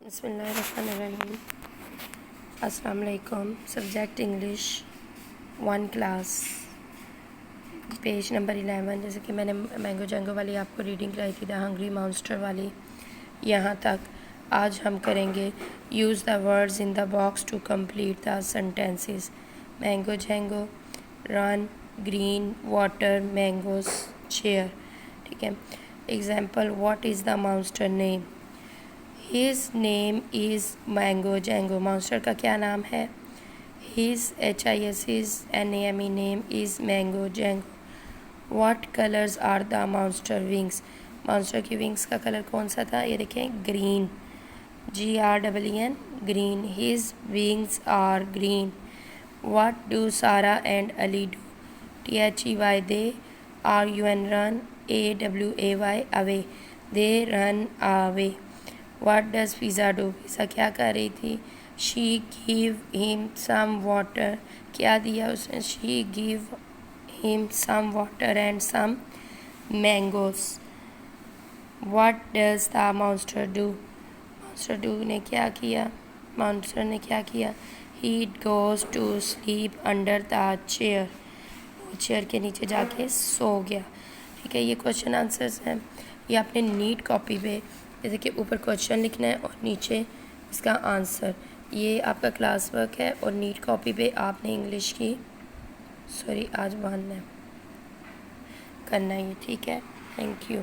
बिस्मिल्लाहिर्रहमानिर्रहीम। अस्सलाम वालेकुम। Subject English 1 class, page number 11। जैसे कि मैंने मैंगो जंगो वाली आपको रीडिंग कराई थी, द हंग्री मॉन्स्टर वाली, यहाँ तक। आज हम करेंगे use the words in the box to complete the sentences. Mango jango, run, green, water, mangoes, chair. ठीक है। Example, what is the monster name? His name is Mango Jango। Monster का क्या नाम है? His HISNAME name is Mango Jango। What colors are the monster wings? Monster की wings का colour कौन सा था? ये देखें, green, GREEN, green. His wings are green। What do Sarah and Ali do? THEY, they, RUN, run, AWAY, away, they run away। What does Pizza do? Pizza क्या कर रही थी? She give him some water। क्या दिया उसने? She give him some water and some mangoes। What does the monster do? Monster do ने क्या किया? Monster ने क्या किया? He goes to sleep under the chair। वो चेयर के नीचे जाके सो गया। ठीक है, ये क्वेश्चन आंसर्स हैं। ये आपने नीट कॉपी पे जैसे कि ऊपर क्वेश्चन लिखना है और नीचे इसका आंसर। ये आपका क्लास वर्क है और नीट कॉपी पे आपने इंग्लिश की आज 1 करना है। ठीक है, थैंक यू।